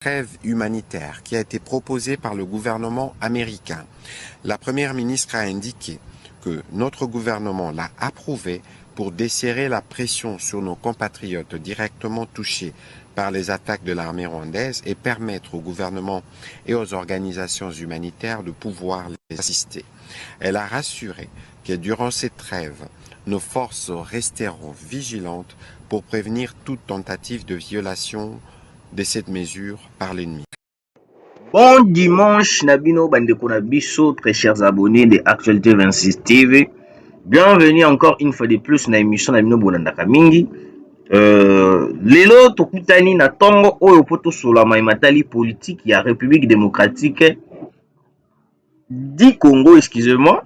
trêve humanitaire qui a été proposée par le gouvernement américain. La première ministre a indiqué que notre gouvernement l'a approuvée pour desserrer la pression sur nos compatriotes directement touchés par les attaques de l'armée rwandaise et permettre au gouvernement et aux organisations humanitaires de pouvoir les assister. Elle a rassuré que durant cette trêve, nos forces resteront vigilantes pour prévenir toute tentative de violation de cette mesure par l'ennemi. Bon dimanche, Nabino Bandeko Nabiso, très chers abonnés de Actualité 26 TV. Bienvenue encore une fois de plus na émission Nabino Bonandaka Mingi. Lelo tokutani na tongo oyo poto sola matali politique ya République démocratique du Congo, excusez-moi.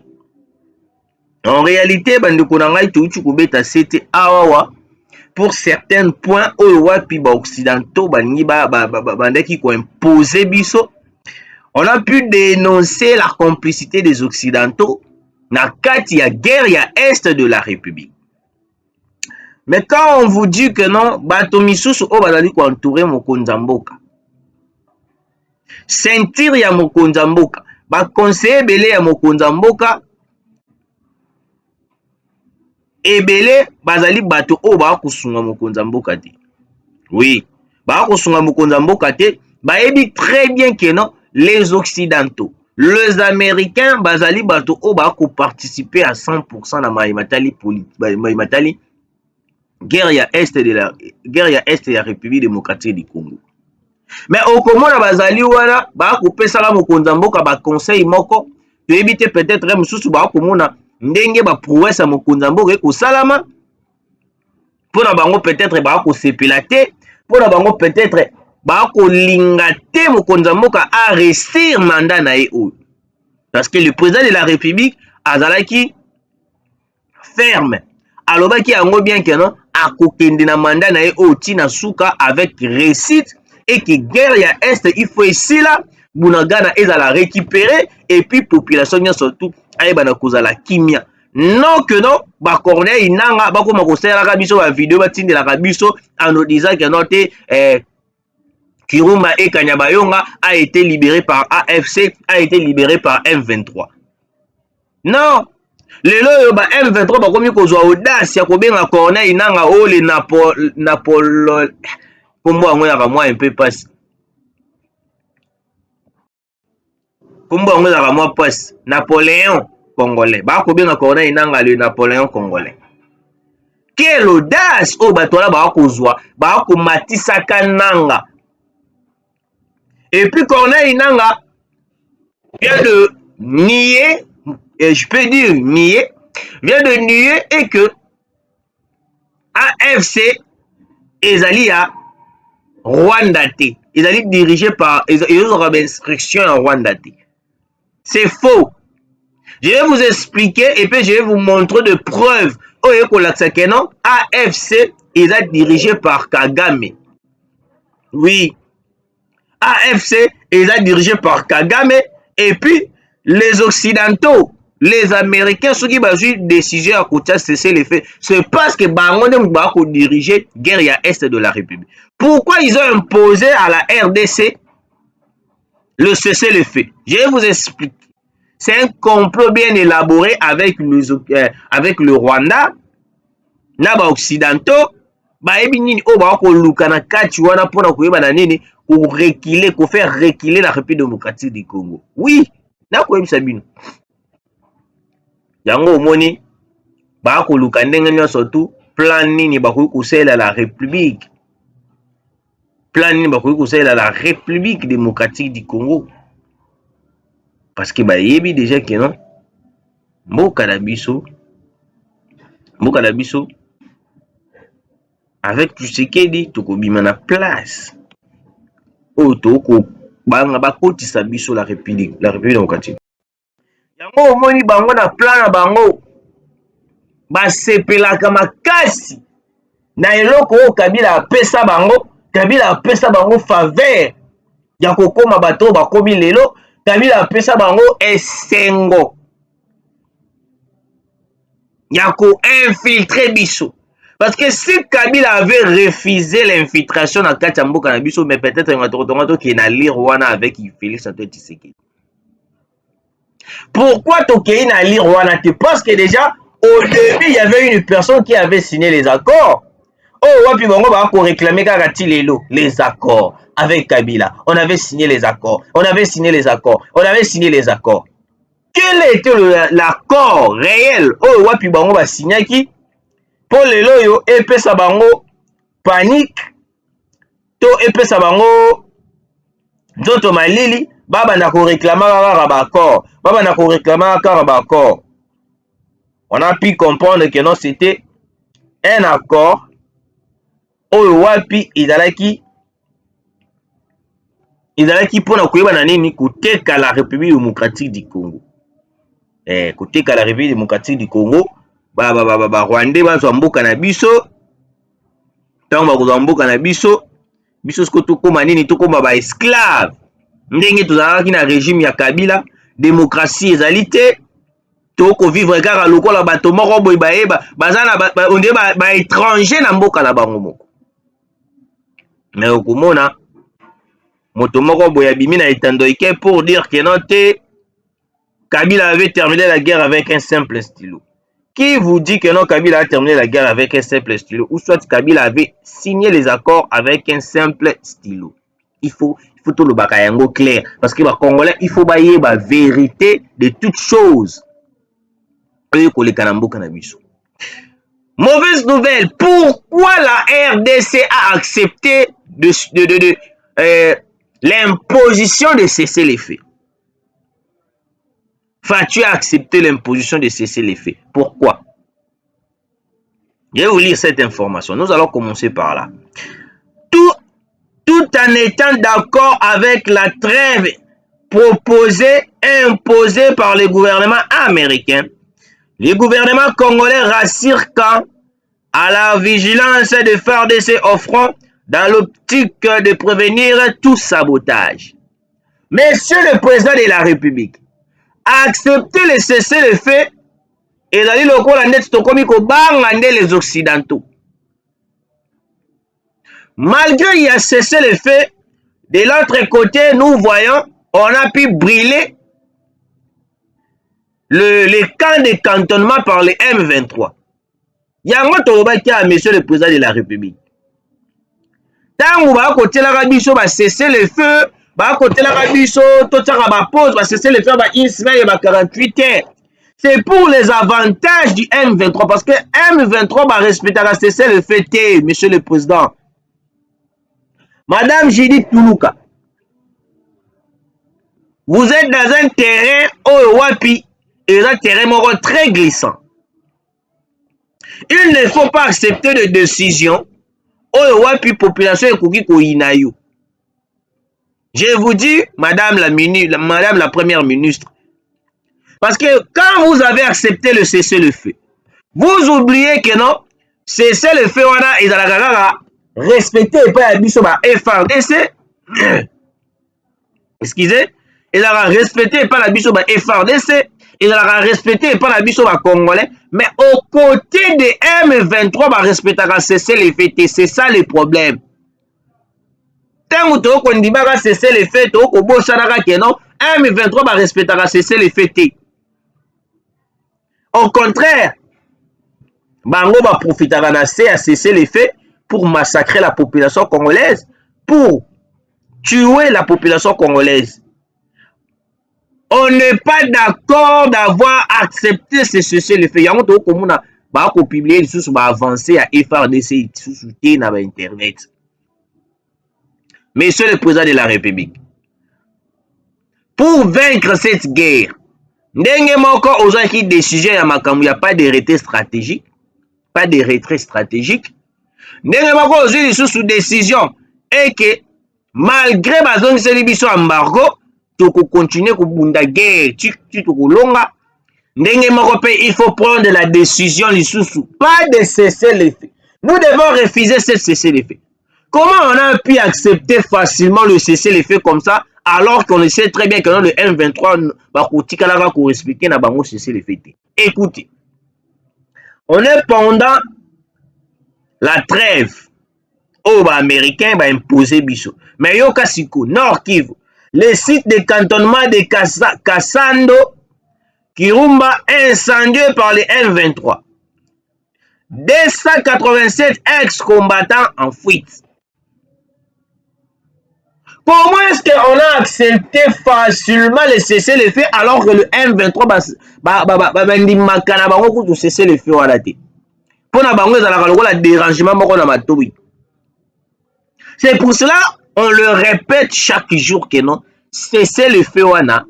En réalité, bandeko na ngai touchu kobeta c'était awawa pour certains points oyo wapi ba occidentaux balingi bandeki ko imposer biso. On a pu dénoncer la complicité des occidentaux na kati ya guerre ya est de la République. Mais quand on vous dit que non, bato misusu o bazali ko entourer mokonza mboka, sentir ya mokonza mboka, ba conseiller belé ya mokonza mboka, ebele bazali bato o ba kusunga mokonza mboka te. Oui, ba kusunga mokonza mboka te, ba ebi très bien que non, les occidentaux, les américains bazali bato o ba ko participer à 100% na maimatali maimatali guerre ya est de la République démocratique du Congo. Mais au komona bazali wana ba ko pesala mokonza mboka ba conseil moko, to éviter peut-être mususu ba komona ndenge ba prouesse mokonza mboka ko salama pona bango peut-être ba ko sepela te, pona bango peut-être ba ko linga te mokonza mboka a rester mandat na e o. Parce que le président de la République azalaki ferme. Alobaki yango bien que non akokende na mandat na e o tina suka avec réussite et que guerre ya est il faut ici là Bunagana ezala récupérer et puis population surtout ayeba na kozala kimia. Non que non, ba Corneille Inanga ba koma kosala biso ba vidéo batindela biso en nous disant que noté Kirumba et Kanyabayonga a été libéré par AFC, a été libéré par M23. Non, lelo ba M23 ba komi kozwa audace ya kobenga Corneille Inanga o le Napol kombo ngo ya moi un peu passe. Kombo ngo ya moi passe Napoléon congolais. Ba kobenga Corneille Inanga le Napoléon congolais. Quelle audace o batola ba kozwa ba ko matisa kananga. Et puis Corneille Inanga vient de nier, et je peux dire nier, vient de nier et que AFC ezali à Rwanda T. Ezali dirigé par ils ont instruction en Rwanda T. C'est faux. Je vais vous expliquer et puis je vais vous montrer de preuves. Oye kolaksa que non, AFC est dirigé par Kagame. Oui. AFC est dirigé par Kagame et puis les Occidentaux, les Américains, ceux qui ont eu décision à côté cesser les faits, c'est parce que Bangonde Mbako dirigeait guerre à est de la République. Pourquoi ils ont imposé à la RDC le cesser les faits? Je vais vous expliquer. C'est un complot bien élaboré avec le Rwanda, Naba Occidentaux, baebi nini o ba ko lukana kati wana pona koyeba na nini pour reculer, pour faire reculer la République démocratique du Congo. Oui, na koyebisa bino. Yango omoni ba ko lukana ndenge nyonso tu plan nini ba ko kusela la République. Plan nini ba ko kusela la République démocratique du Congo. Parce que ba yebi déjà que non mboka na biso avec tout ce qui dit tokobima na place o toko banga bakotisa biso la République démocratique. Yango omoni bango na plan na bango basepelaka makasi na eloko o Kabila apesa bango faveur ya kokoma bato bakomi lelo. Kabila apesa bango esengo ya ko infiltrer biso Parce que si Kabila avait refusé l'infiltration dans Kachambo Canabiso, mais peut-être qu'il y a lire Rwanda avec Félix Antoine Tshisekedi. Pourquoi Tokei n'a lire Rwanda? Parce que déjà, au début, il y avait une personne qui avait signé les accords. Oh, wapi bongo ba ko réclamer Kagatilelo, les accords avec Kabila. On avait signé les accords. On avait signé les accords. On avait signé les accords. Quel était l'accord réel? Oh, wapi bongo ba signé qui? Pour les loyo, epesa bango panique. To epesa bango Joto Malili, baba na ko réclamer ba accord. Baba na ko réclamer ba accord. On a pu comprendre que non, c'était un accord. Oyo wapi izalaki pona koyeba na nini koteka la République démocratique du Congo. Koteka la République démocratique du Congo, ba Rwandais bazwa mboka na biso. Tango bakozwa mboka na biso, biso siko tokoma nini tokoma ba esclave. Ndenge tozalaki na régime ya Kabila, démocratie ezali te. Toko vivre kaka lokola bato moko boy bayeba, bazana on dit ba étranger na mboka na bango moko. Mais okomona moto moko boya bimi na etandoike pour dire que non te Kabila avait terminé la guerre avec un simple stylo. Qui vous dit que non Kabila a terminé la guerre avec un simple stylo? Ou soit Kabila avait signé les accords avec un simple stylo. Il faut tout le bakayango clair parce que les Congolais il faut bailler la vérité de toutes choses. Mauvaise nouvelle, pourquoi la RDC a accepté l'imposition de cesser les faits? Fatu a accepté l'imposition de cesser les faits. Pourquoi? Je vais vous lire cette information. Nous allons commencer par là. Tout en étant d'accord avec la trêve imposée par le gouvernement américain, le gouvernement congolais rassure quant à la vigilance de FARDC au front dans l'optique de prévenir tout sabotage. Monsieur le Président de la République, accepter le cessez-le-feu et d'aller lokola net tokomi ko bangande les Occidentaux. Malgré il y a cessez-le-feu, de l'autre côté, nous voyons, on a pu brûler les camps de cantonnement par les M23. Yango tolobaki à monsieur le Président de la République. Tango ba kotelaka biso ba cesser le feu, ba kotelaka biso totaka ba pause ba cesser le feu ba une semaine ba 48 heures. C'est pour les avantages du M23 parce que M23 va respecter la cesser le feu té, monsieur le Président. Madame Judith Toulouka, vous êtes dans un terrain Owapi et un terrain très glissant. Il ne faut pas accepter de décision Owapi population ekoki ko inayo. Je vous dis, madame la première ministre, parce que quand vous avez accepté le cessez-le-feu, vous oubliez que non, cessez-le-feu wana ezalaka respecter pas biso ba FARDC. Excusez, ezalaka respecter pas la biso ba FARDC, ezalaka respecter pas la biso ba Congolais, mais au côté de M23 ba respectaka cessez-le-feu, c'est ça le problème. Tant que tu as dit que cesser les faits, tu as non, M23 va respecter cesser les faits. Au contraire, Bango va profiter à cesser les faits pour massacrer la population congolaise, pour tuer la population congolaise. On n'est pas d'accord d'avoir accepté ce cesser les faits. Yango to komuna ba ko publier sous ba avancer à FARDC sous na ba internet. Monsieur le Président de la République, pour vaincre cette guerre, ndenge moko ozaki décision ya makambo, il n'y a pas de retrait stratégique, pas de retrait stratégique. Ndenge moko ozali sous décision et que malgré bazongiseli biso embargo, toko continuer kobunda guerre, tu kolonga. Ndenge moko pe il faut prendre la décision lisusu, pas de cesser les faits. Nous devons refuser ce cesser les faits. Comment on a pu accepter facilement le cessez-le-feu comme ça, alors qu'on sait très bien que le M23 va respecter na bango cessez-le-feu. Écoutez, on est pendant la trêve oyo baaméricain baimposer biso. Mais yoka siko Nord Kivu, le site de cantonnement de Kasando Kirumba incendié par les M23. 287 ex-combattants en fuite. Comment est-ce qu'on a accepté facilement le cessez-le-feu alors que le M23 makana bango kutu cessez-le-feu wana te? Pona bango ezalaka lokola dérangement moko na matoyi. C'est pour cela on le répète chaque jour que non, cessez-le-feu wana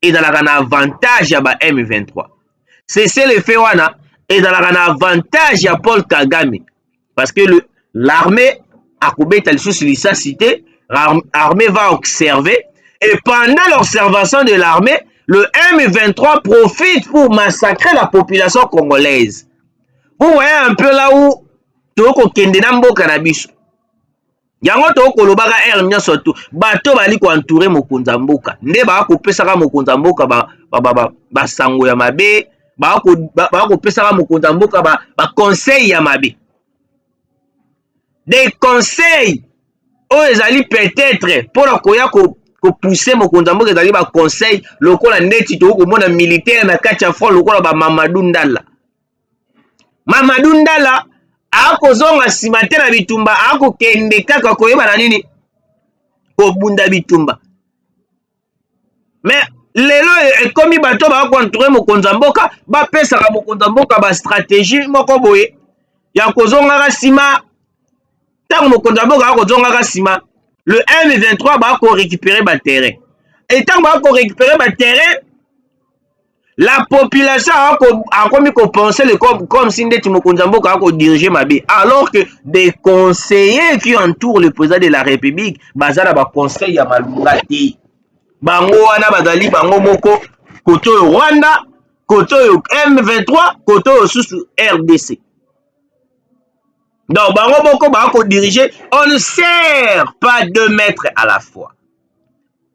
ezalaka na avantage ya ba M23. Cessez-le-feu wana ezalaka na avantage ya Paul Kagame parce que l'armée akobeta lisusu lisasité. L'armée va observer et pendant l'observation de l'armée, le M23 profite pour massacrer la population congolaise. Vous voyez un peu là où toko kende na mboka na biso. Yango toko lobaka ermia surtout bato bali ko entourer mokonza mboka. Nde ba ko pesaka mokonza mboka ba sango ya mabe, ba ko pesaka mokonza mboka ba conseil ya mabe. Des conseils oyo ezali peut-être mpona koya kopousser mokonza mboka ezali baconseil lokola ndeti tokomona militaire na kati ya front lokola Mamadou Ndala. Mamadou Ndala akozonga nsima te na bitumba akokende kaka koyeba na nini kobunda bitumba. Mais lelo ekomi bato bakoentoure mokonza mboka bapesaka mokonza mboka bastratégie moko boye ya kozongaka nsima. Le M23 va récupérer le terrain. Et tant qu'on va récupérer le terrain, la population a commis qu'on pensait comme si Mokonzamboka a dirigé ma vie. Alors que des conseillers qui entourent le président de la République, bazala ba conseil ya malungati. Bango wana bazali bango moko koto Rwanda, koto M23, koto susu RDC. Donc, on diriger, on ne sert pas 2 mètres à la fois.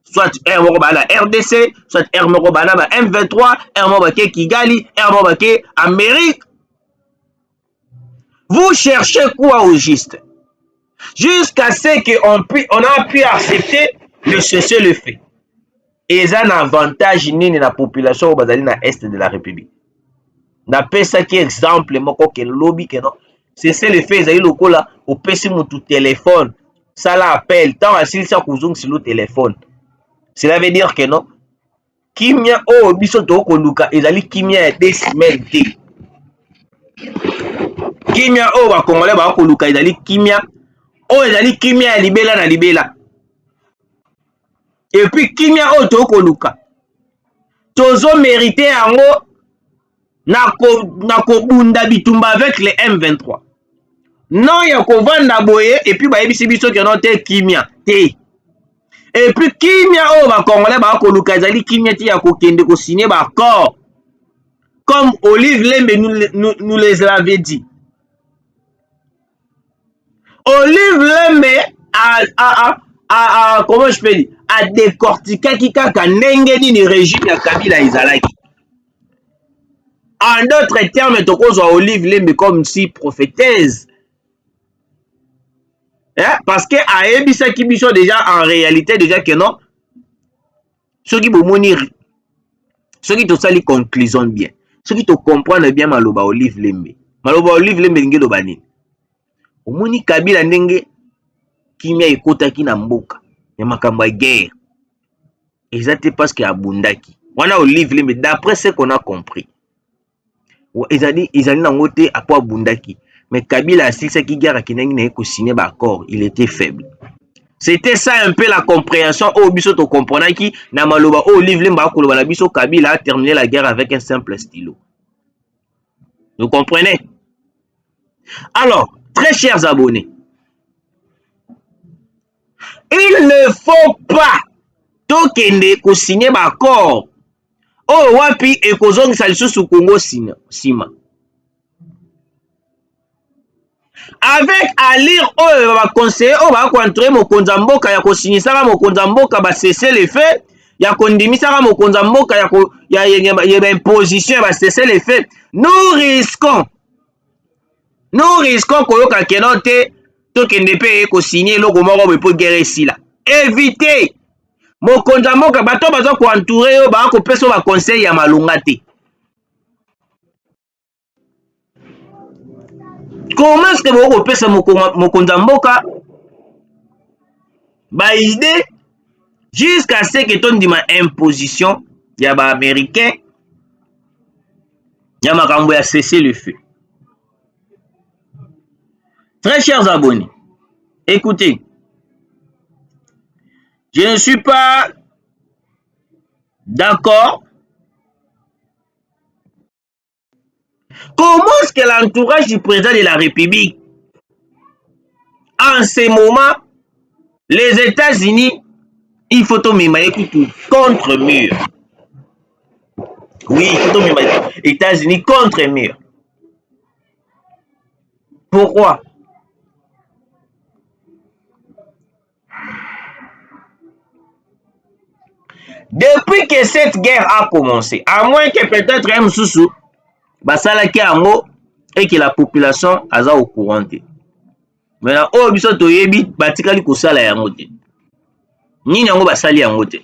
Soit la RDC, soit M23, R Kigali, R Amérique. Vous cherchez quoi au juste? Jusqu'à ce qu'on a pu accepter le cessez-le-feu. Et ça a un avantage dans la population dans l'Est de la République. D'après ça qui est exemple, que lobby que non. C'est le fait ezali lokola opesi mutu téléphone ça l'appelle tant asili sa kuzung sur le téléphone. Cela veut dire que non kimia o biso to koluka ezali kimia des semaines te. Kimia o ba congolais ba koluka ezali kimia ya libela na libela. Et puis kimia o to koluka tozo mériter yango na kobunda bitumba avec les M23. Non, il y a kovanda boye et puis ba yebisi biso ke non te kimia te. Et puis kimia o ba congolais ba koluka ezali kimia ti ya kokende ko signer ba accord. Comme Olive Lembe nous les avait dit. Olive Lembe a comment je peux dire a décortiqué kaka ndenge ni régime ya Kabila ezalaki. En d'autres termes, tokozwa Olive Lembe comme si prophétesse. Parce que aebisa ki biso déjà en réalité déjà que non. Ceux qui bomonir, ceux qui te sali conclusion bien, ceux qui te comprennent bien maloba Olive Lembe. Maloba Olive Lembe ngelo bani. Omoni Kabila ndenge kimia ekotaki na mboka ya makambo ya guerre. Exactement parce que abundaki. Wana Olive Lembe d'après ce qu'on a compris. Ezali nango te apo abundaki. Mais Kabila asilisaki guerre kinengi na ko signer ba accord, il était faible. C'était ça un peu la compréhension au biso to comprenaki na maloba o Olive Lembe ba koloba na biso Kabila a terminé la guerre avec un simple stylo. Vous comprenez? Alors, très chers abonnés, il ne faut pas tokende ko signer ba accord. Oh wapi ekozongisa lisusu Congo sima. Avec à lire va conseiller va contrer mokonza mboka ya ko signisa mokonza mboka ba cesser les faits ya kondimisa mokonza mboka ya imposition ba cesser les faits. Nous risquons nous risquons koyoka keno te tokende pe kosigner eloko moko boye mpo guerre esila. Évitez mokonzi ya mboka bato baza koentoure yo baa kopesa yo baconseil ya malonga te. Comment est-ce que boko kopesa mokonzi ya mboka baidée jusqu'à ce que tondima imposition ya baaméricain ya makambo ya cesser le feu. Très chers abonnés, écoutez, je ne suis pas d'accord. Comment est-ce que l'entourage du président de la République, en ce moment, les États-Unis, il faut tout contre mur. Oui, il faut tout États-Unis contre mur. Pourquoi? Depuis que cette guerre a commencé, à moins que peut-être un sous basalaki yango et que la population aza au courant te. Maintenant, oyo biso toyebi batikali kosala yango te. Nini yango basali yango te.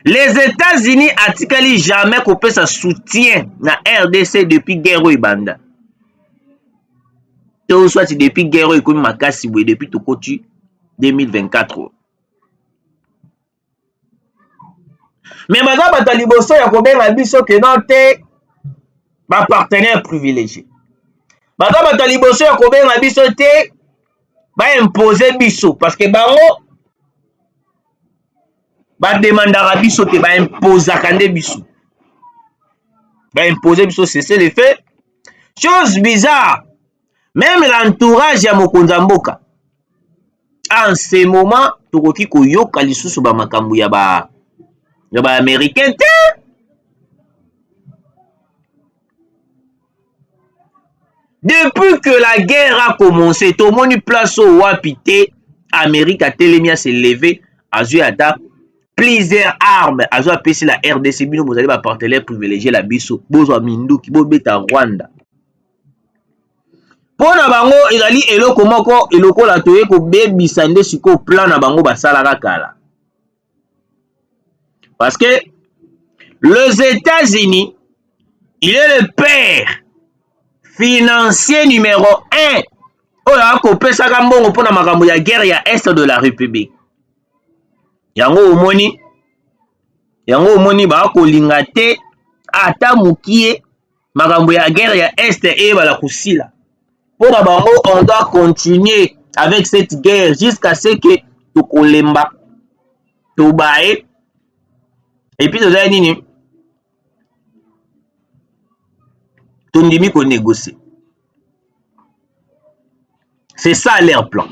Les États-Unis atikali jamais kopesa soutien na RDC depuis guerre oyo ebanda. To soit depuis guerre oyo ekomi makasi boye depuis tokoti 2024. Mais baza bato liboso ya kobenga biso ke non te ba partenaire privilégié. Baza bato liboso ya kobenga biso te ba imposer biso parce que bango ba demandaka biso te ba imposaka nde biso. Ba imposer biso cesser les faits. Chose bizarre. Même l'entourage ya mokonzi ya mboka en ce moment tokoki koyoka lisusu ba makambo ya ba américain te. Depuis que la guerre a commencé, tout le monde place au wapité, Amérique a télémi à se lever, à Zuada, plusieurs armes, à Zuada PC la RDC, vous allez pas partenaire privilégié la biso, bozo Minduki, bobeta Rwanda. Pour na bango, ezali eloko moko, eloko la toye ko bebi sande siko plan na bango basala kala. Parce que les États-Unis, il est le père financier numéro 1. Oyo akopesaka mbongo mpona makambo ya guerre ya est de la République. Yango omoni bakolinga te ata mukie makambo ya guerre ya est ebala kusila. Mpona bango on doit continuer avec cette guerre jusqu'à ce que tokolemba tobaye. Et puis, nous avons dit, Tondimi qu'on négocie. C'est ça leur plan.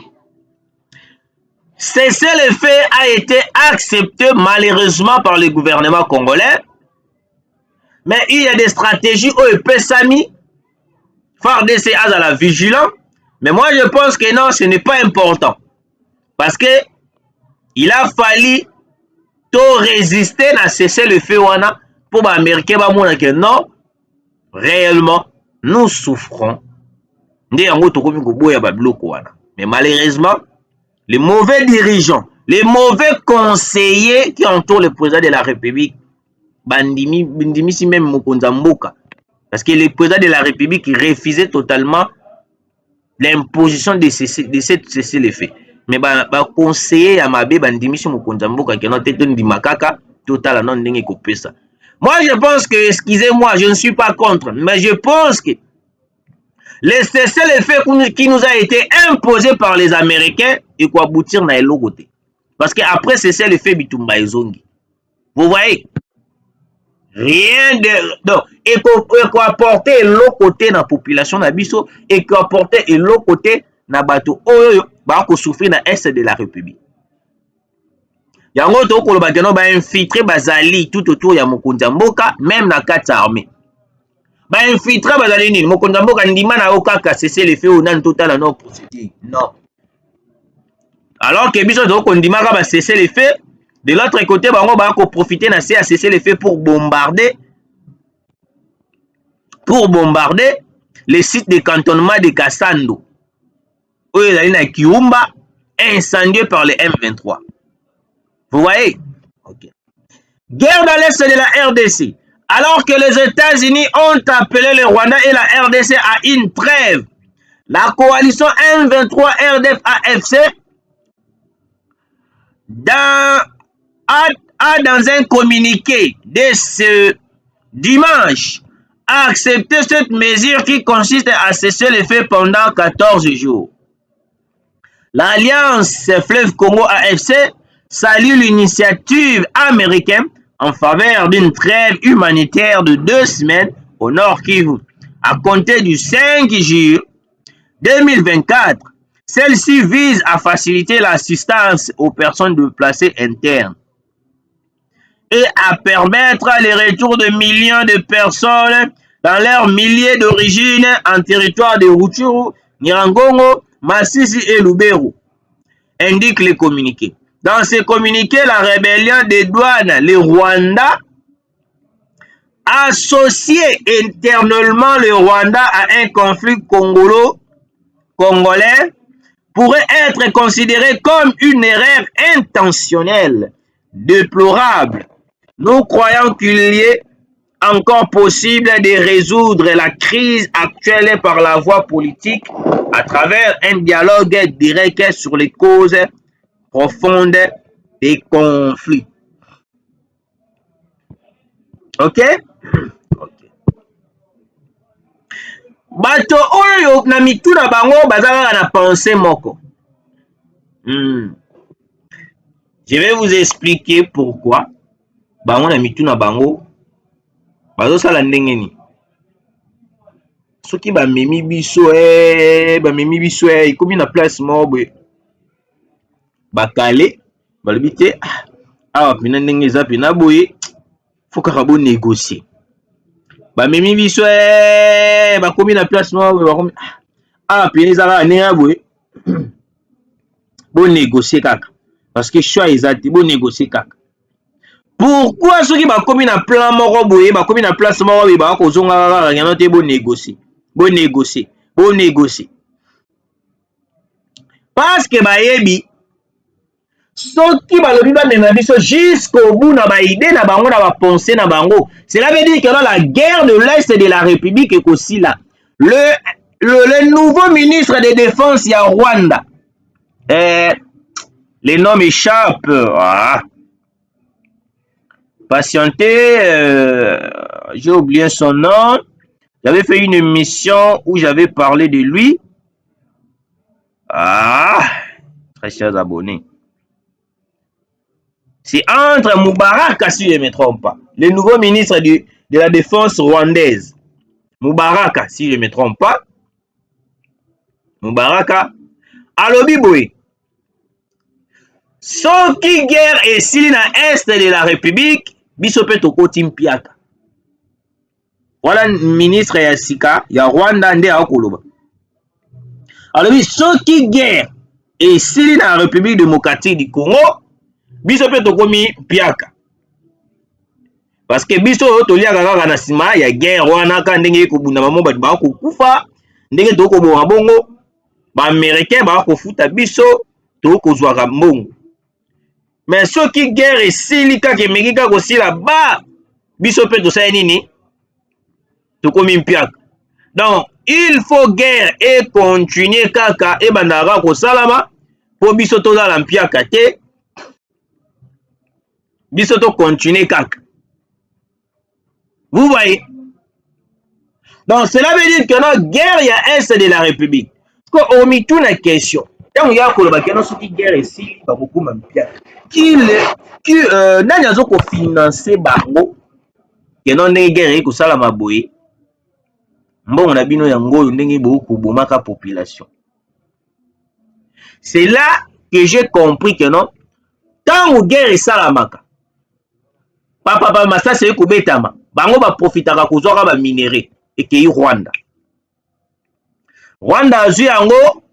Cesser le fait a été accepté malheureusement par le gouvernement congolais. Mais il y a des stratégies OEP Sami, FARDC à la vigilance. Mais moi je pense que non, ce n'est pas important. Parce que il a fallu résister à cesser le feu wana pour les Américains que non, réellement, nous souffrons. Mais malheureusement, les mauvais dirigeants, les mauvais conseillers qui entourent le président de la République, bandimi même Mokonza Mboka, parce que le président de la République refusait totalement l'imposition de cesser le feu. Mais conseiller à Mabé bandimisi mokonza mboka qui non tête di makaka total non ndenge kopesa. Moi je pense que, excusez-moi, je ne suis pas contre, mais je pense que le cesser le fait qui nous a été imposé par les Américains et quoi aboutir na eloko te. Parce que après cesser le fait bitumba ezongi. Vous voyez? Rien de donc et quoi apporter l'autre côté dans la population na biso et quoi apporter l'autre côté na bato oyo bako souffrir na est de la République. Yango to ko loba keno ba infiltrer bazali tout autour ya mokonzi mboka même na kati armée. Ba infiltrer bazali nini mokonzi mboka ndima na okaka cesser les feux na total na procédure. Non. Alors que biso to ko ndima ka ba cesser les feux, de l'autre côté bango ba ko profiter na cesser les feux pour bombarder le site de cantonnement de Kassando, où il y a une Kiumba, incendié par les M23. Vous voyez? Okay. Guerre dans l'est de la RDC. Alors que les États-Unis ont appelé le Rwanda et la RDC à une trêve, la coalition M23 RDF AFC dans un communiqué de ce dimanche a accepté cette mesure qui consiste à cesser les faits pendant 14 jours. L'Alliance Fleuve Congo AFC salue l'initiative américaine en faveur d'une trêve humanitaire de 2 semaines au Nord Kivu. À compter du 5 juillet 2024, celle-ci vise à faciliter l'assistance aux personnes déplacées internes et à permettre le retour de millions de personnes dans leurs milliers d'origines en territoire de Rutshuru, Nyiragongo, Masisi et Lubero, indique le communiqué. Dans ce communiqué, la rébellion des douanes, le Rwanda, associé éternellement le Rwanda à un conflit congolais, pourrait être considéré comme une erreur intentionnelle, déplorable. Nous croyons qu'il est encore possible de résoudre la crise actuelle par la voie politique à travers un dialogue direct sur les causes profondes des conflits. Ok? Bato oyo na mitu na bango bazalaka na pensée moko. Je vais vous expliquer pourquoi bango na mitu na bango bazosala ndenge ni. Soki bamemi biso ikomi na place moko boye bakale balobi te awa pena ndenge eza pena boye faut kaka bo négocier. Bamemi biso bakomi na place moko boye bakomi awa pena eza kaka ndenge boye bo négocier kaka parce que choix eza te bo négocier kaka. Pourquoi ceux qui bakomi na plan moko boye bakomi na place moko boye ba kozonga kaka ngano te bo négocier. Bo négocier, bo négocier. Parce que bayebi soki balobi bamema biso jusqu'au bout na ba idée na bango na ba pensée na bango. Cela veut dire que dans la guerre de l'Est de la République est aussi là. Le nouveau ministre de défense il y a Rwanda. Les noms m'échappent. Patientez, j'ai oublié son nom. J'avais fait une émission où j'avais parlé de lui. Très chers abonnés. C'est entre Moubaraka, si je ne me trompe pas. Le nouveau ministre de la Défense rwandaise. Moubaraka, si je ne me trompe pas. Moubaraka. Alobi boy. Soki guerre est si na est de la République, biso pe tokoti mpiaka. Voilà ministre ya sika ya Rwanda nde akoloba. Alobi soki guerre est si na République démocratique du Congo, biso pe tokomi mpiaka. Parce que biso toliaka kaka na sima ya guerre wana ka ndenge kobunda mamo bato ba kokufa, ndenge tokoboma bongo, ba américain ba kofuta biso tokozwaka mbongo. Mais ceux qui guerre esili kaka emeki kaka kosila ba biso mpe tosala nini tokomi mpiaka. Donc il faut guerre et continuer kaka ebandaka kosalama po biso tozala mpiaka te, biso to continuer kaka. Vous voyez? Donc cela veut dire que notre guerre il y a est de la République. Parce qu'on met tout la question. Tant ya koloba keno soki guerre esili bakokuma mpiaka. Nani azoko financer bango keno ndenge guerre ekosala maboye mbongo na bino yango oyo ndenge bokobomaka population. C'est là que j'ai compris que non tant guerre esalamaka papa masasi ekobetama bango baprofitaka kozwaka ba minere ekei Rwanda. Rwanda azwi yango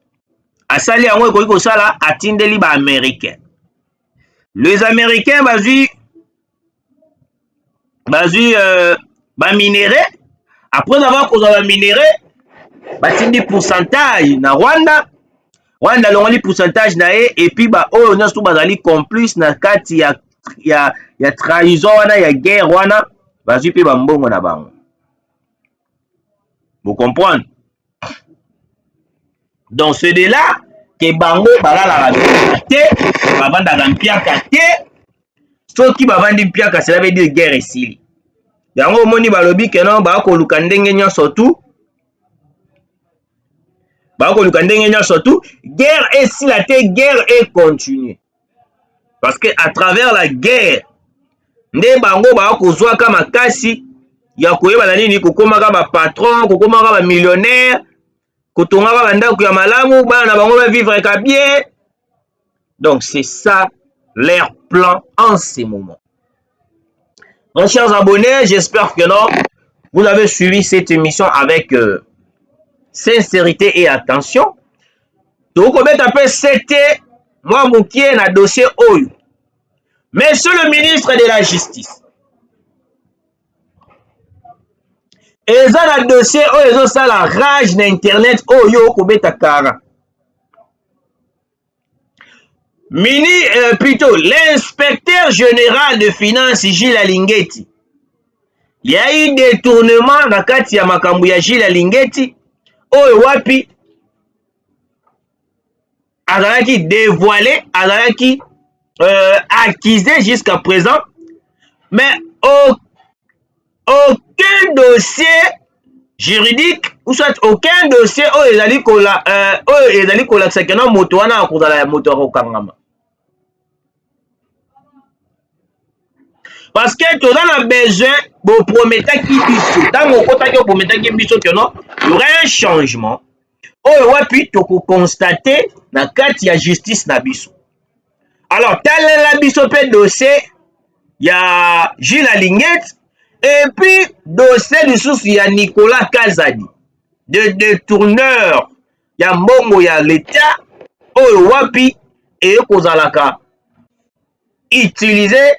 asali yango ekoki kosala atindeli ba américain. Les Américains bazui ba minéré. Après avoir causé ba minéré, batindi pourcentage na Rwanda longoli pourcentage na ye et puis ba oyo nyonso bazali complice na kati ya trahison wana ya guerre wana bazwi pe bambongo na bango. Vous comprenez? Donc c'est de là que bango balala la te bavanda mpiaka te soki bavandi mpiaka cela veut dire guerre esili. Yango moni balobi ke non ba ko luka ndenge nyonso tu guerre esili te guerre est continuée. Parce que à travers la guerre nde bango ba ko zwa kama kasi ya koyeba na nini kokomaka ba patron kokomaka ba millionnaire kotongaka bandako ya malamu bana bango ba vivre ka bien. Donc c'est ça leur plan en ce moment. Mes chers abonnés, j'espère que non vous avez suivi cette émission avec sincérité et attention. Donc on met un peu c'était moi moukié na dossier oyo. Monsieur le ministre de la Justice, et ça le dossier oyo ça la rage na internet oyo kobeta kara. Plutôt l'inspecteur général de finances Gilles Alingeti. Il y a eu détournement na kati ya makambo ya Gilles Alingeti oyo wapi azalaki dévoilé, azalaki accusé jusqu'à présent, mais aucun dossier juridique ou soit aucun dossier oyo ezali kolakisa kena moto wana akozala ya moto akokangama. Parce que tu as besoin de promettre qui biso. Tant que tu promettre qui biso que non, il y aura un changement. Oh ouais puis tu constater na kati ya justice na biso. Alors tel la biso pe dossier ya Gilles Alingeti et puis dossier du sous ya Nicolas Kazadi de détourneur ya mbongo ya l'État oh wapi et kozalaka utiliser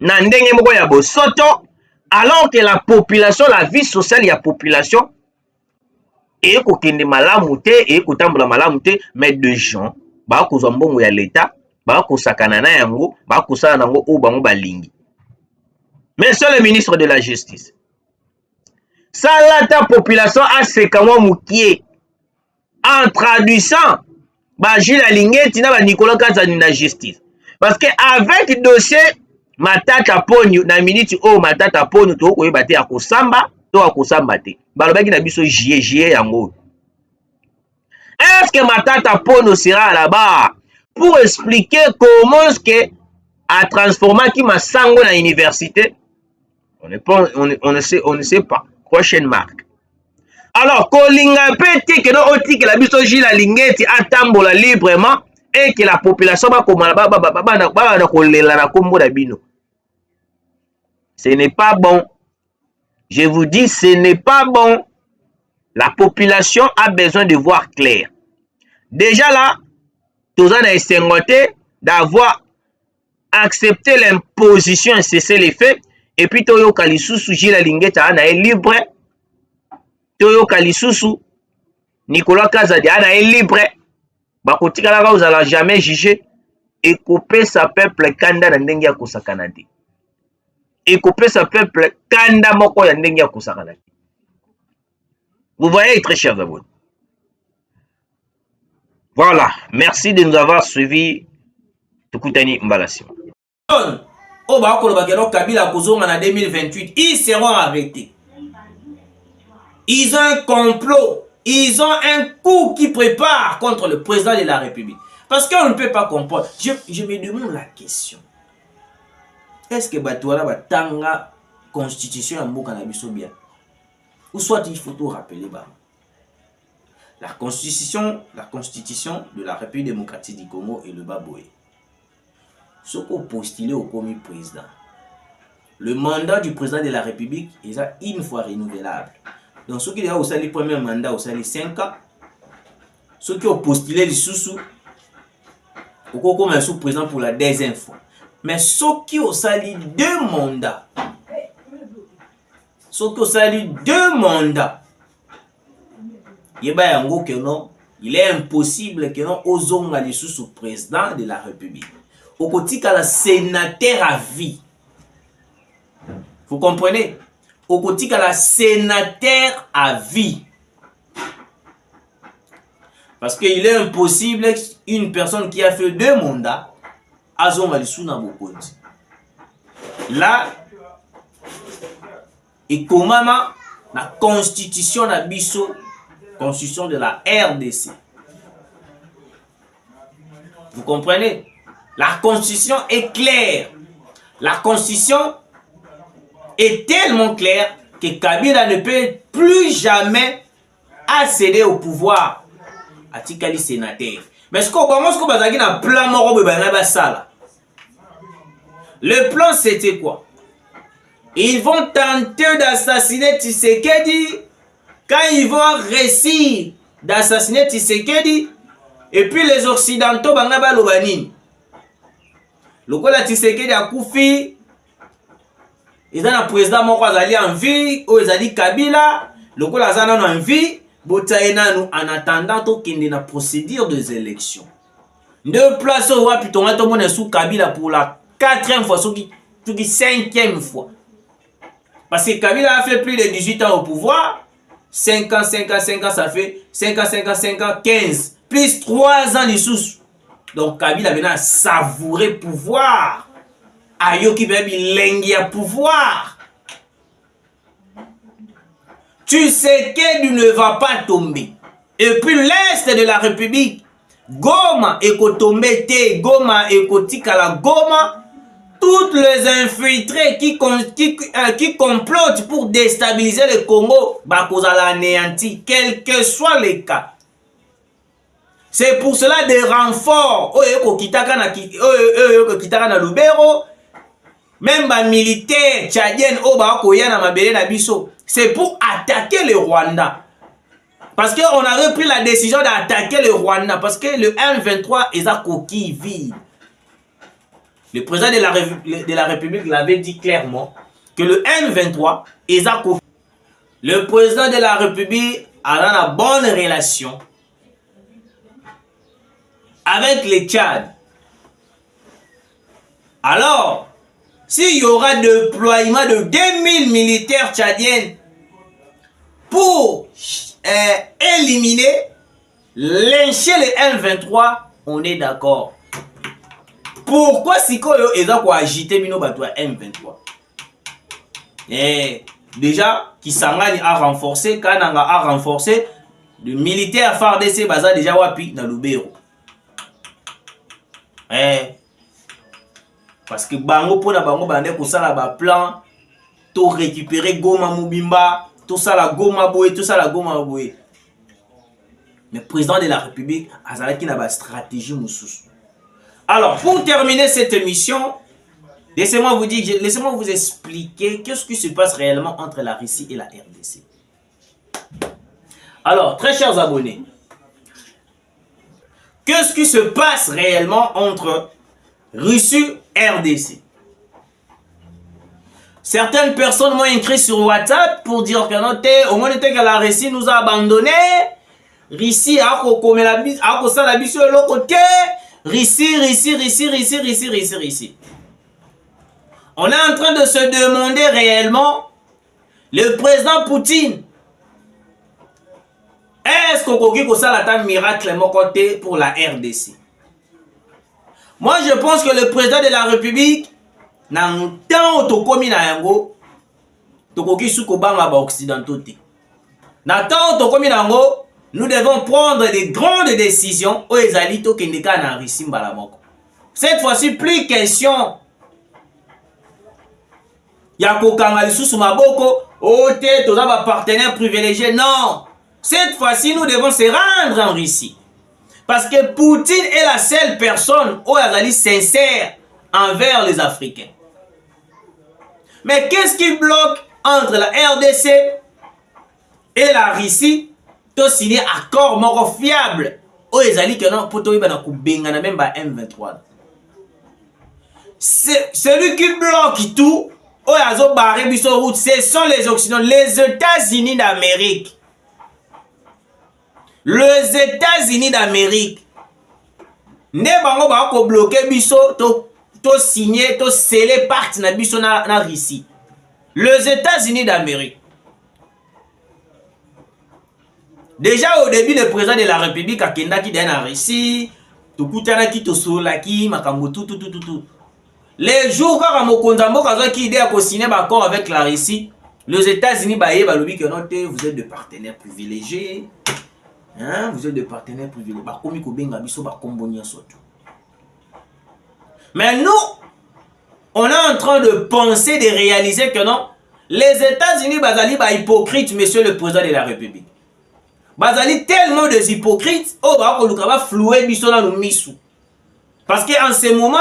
na ndenge moko ya bosoto alors que la population, la vie sociale ya population et kokende malamu te et kotambola malamu te mais de gens ba kozwa mbongo ya l'État ba kosakana na yango ba kosala nango o bango balingi. Monsieur le ministre de la Justice, ça là ta population a sekamwa mukie en traduisant ba Gilles Alingeti na ba Nicolas Kazadi na justice. Parce que avec dossier Matata Ponyo na minute o Matata Ponyo to koyeba te akosamba to akosamba te. Balobaki na biso JE yango. Est-ce que Matata Ponyo sera là-bas pour expliquer comment est-ce que a transformé qui masango na université? On ne sait pas. Prochaine marque. Alors, kolinga peti que no oti que la biso Gilles Alingeti atambola librement et que la population ba komala ba kolela na kombo na bino. Ce n'est pas bon. Je vous dis, ce n'est pas bon. La population a besoin de voir clair. Déjà là, tous en a d'avoir accepté l'imposition et cessé les faits. Et puis, Toyo Kalisusu, Gilles Alingeti est libre. Toyo Kalisusu, Nicolas Kazadi est libre. Bakotika là, vous allez jamais juger. Et couper sa peuple kanda na ndenge ya kosakana te. Et couper sa peuple kanda moko ya ndenge ya kosakana te. Vous voyez, très chers abonnés. Voilà, merci de nous avoir suivis. Tukutani Mbalasima. Oh bah on va Kabila Kozonga en 2028, ils seront arrêtés. Ils ont un complot, ils ont un coup qui prépare contre le président de la République. Parce qu'on ne peut pas comprendre. Je me demande la question. Est-ce que Batouala va tanga constitution en Mokanabiso bien? Ou soit il faut tout rappeler bah. La constitution de la République démocratique du Congo est le Baboé. Ce qu'on postulé au premier président. Le mandat du président de la République est une fois renouvelable. Donc ceux qui ont le premier mandat, ont les 5 ans. Ceux qui ont postulé les sous au comme un sous-président pour la deuxième fois. Mais ceux qui ont sali 2 mandats, sauf que ça a eu 2 mandats. Yeba yango que non, il est impossible que non ozonga les sous président de la République. Au côté la sénateur à vie. Vous comprenez? Au côté la sénateur à vie. Parce qu'il est impossible une personne qui a fait 2 mandats à zonga les sous na bokonzi. Là, et comment la constitution na biso, constitution de la RDC. Vous comprenez? La constitution est claire. La constitution est tellement claire que Kabila ne peut plus jamais accéder au pouvoir. Atikali sénateur. Mais ce qu'on bazaki na plan moko bana basala. Le plan c'était quoi? Ils vont tenter d'assassiner Tshisekedi. Quand ils vont réussir d'assassiner Tshisekedi, et puis les Occidentaux banga balobanini. Lokola Tshisekedi a koufi, ils ont un président moko azali en vie, ou ils ont Kabila, lokola azana en vie. Botaena nous en attendant qu'il y ait une procédure des élections. 2 places au roi, puis on a tout le monde sous Kabila pour la 4e fois, sous qui 5e fois. Parce que Kabila a fait plus de 18 ans au pouvoir. 5 ans, 5 ans, 5 ans, ça fait 5 ans, 5 ans, 5 ans, 15. Plus 3 ans de sous. Donc Kabila maintenant a savouré pouvoir. Ayoki baby lengi à pouvoir. Tshisekedi ne va pas tomber. Et puis l'Est de la République, Goma et Kotombe te, Goma et Kotikala Goma, toutes les infiltrés qui complotent pour déstabiliser le Congo, bakozala anéanti, quel que soit les cas. C'est pour cela des renforts, na Lubero, même les militaires tchadiens, c'est pour attaquer le Rwanda. Parce qu'on avait pris la décision d'attaquer le Rwanda. Parce que le M23 est à coquille vide. Le président de la République l'avait dit clairement que le M23 est à coquille. Le président de la République a une bonne relation avec les Tchad. Alors, s'il y aura déploiement de 2000 militaires tchadiens pour éliminer, lyncher les M23, on est d'accord. Pourquoi Sikoyo est là pour agiter Mino Batou M23? Déjà, Kisangani a renforcé, Kananga a renforcé, le militaire FARDC Baza déjà wapi dans Lubero. Parce que bango pona bango bande ko sala ba plan to récupérer Goma Mubimba, tout ça la Goma Boye, tout ça la Goma Boye. Mais président de la République azalaki na ba stratégie mususu. Alors, pour terminer cette émission, laissez-moi vous expliquer qu'est-ce qui se passe réellement entre la Russie et la RDC. Alors, très chers abonnés, qu'est-ce qui se passe réellement entre Russie et RDC? Certaines personnes m'ont écrit sur WhatsApp pour dire que au moins que la Russie nous a abandonnés. Russie a la bise de l'autre côté. Russie. On est en train de se demander réellement, le président Poutine, est-ce qu'on peut un miracle côté pour la RDC? Moi, je pense que le président de la République, dans tant autokomi na yango, tokoki sukobanga ba occidentaux. Dans tant autokomi na yango, nous devons prendre des grandes décisions au ezalito kendeka na Russie mbalamoko. Cette fois-ci, plus question ya kokanga lisusu maboko, ote toza ba partenaire privilégié. Non. Cette fois-ci, nous devons se rendre en Russie. Parce que Poutine est la seule personne où elle est sincère envers les Africains. Mais qu'est-ce qui bloque entre la RDC et la Russie? To signer accord moko fiable. Où ils allaient que non, poto iba na kubenga na même ba M23. Celui qui bloque tout, Oyazo barré biso route, ce sont les Occidentaux, les États-Unis d'Amérique. Les États-Unis d'Amérique. Ne bango ba ko bloquer biso to signer to sceller parti na biso na Russie. Les États-Unis d'Amérique. Déjà au début, le président de la République a kendaki dans Russie, to kutana ki to solaki makambo tout. Les jours quand Mokonza Mboka qui idée à signer un accord avec la Russie, les États-Unis baillé balobi que non, vous êtes des partenaires privilégiés. Hein, vous êtes des partenaires privilégiés. Mais nous, on est en train de penser, de réaliser que non, les États-Unis bazali ba hypocrite, monsieur le président de la République. Bazali tellement des hypocrites, oh bah on va flouer biso dans le misou. Parce qu'en ce moment,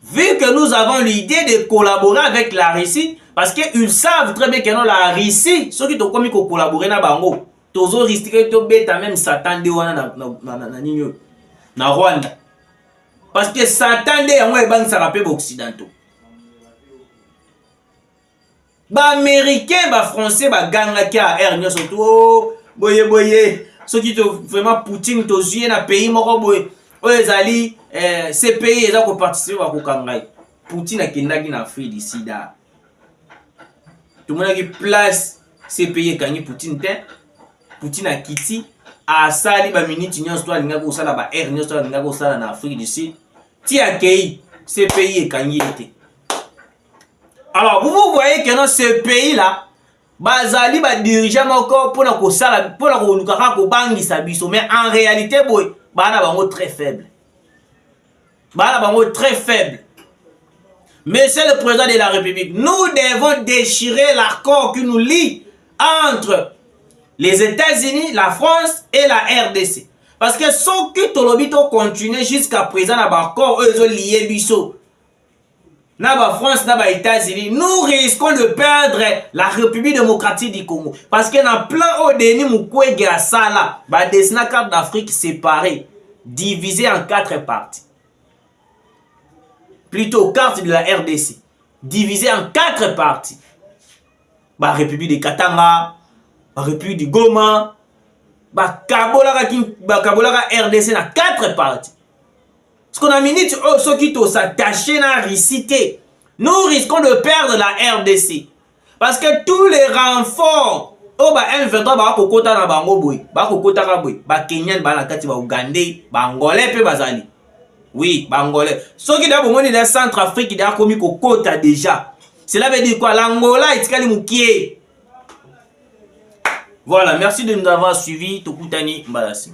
vu que nous avons l'idée de collaborer avec la Russie, parce qu'ils savent très bien que non, la Russie, ceux qui ont commis qu'on collaborer na bango, tozo risqué to beta même Satan de wana na Rwanda. Parce que Satan de yango ebang sa rappel occidentaux. Ba américain, ba français, ba ganga ki a air nyo surtout boye ceux qui ont vraiment Poutine to zuye na pays moko boye. Ezali ces pays eza ko participer ba ko kangai. Poutine akendaki na Afrique du Sud. Tout le monde qui place ces pays kangi Poutine te. Poutine a quitté a sali ba minute nyonso to alinga ko sala ba air nyonso to alinga ko sala na Afrique du Sud. Ti akei ces pays kangi te. Alors vous voyez que dans ce pays là bazali ba dirigeant encore pour na ko sala pour na ko lukaka ko bangisa biso, mais en réalité boy bana bango très faible. Bana bango très faible. Monsieur le président de la République, nous devons déchirer l'accord qui nous lie entre les États-Unis, la France et la RDC. Parce que ceux qui tolobito continuent jusqu'à présent dans l'accord, eux ont lié biso. Dans la France, dans les États-Unis, nous risquons de perdre la République démocratique du Congo. Parce que dans le plan Odeni Mukwege à Sala, des carte d'Afrique séparée, divisée en 4 parties. Plutôt carte de la RDC, divisée en 4 parties. La République de Katanga, la République du Goma, la Kabolaka RDC dans 4 parties. Ce qu'on a mis, ceux qui s'attachent à la Russie, nous risquons de perdre la RDC. Parce que tous les renforts, M23 ba kokota na bango boy, ba kokota ka boy, ba Kenyan ba na kati ba Ougandais, ba Angolais pe bazali. Oui, ba Angolais. Ceux qui d'abord moni dans Centrafrique da komi kokota déjà. Cela veut dire quoi? L'Angola itikali mukie. Voilà, merci de nous avoir suivis. Tokutani Mbalasi.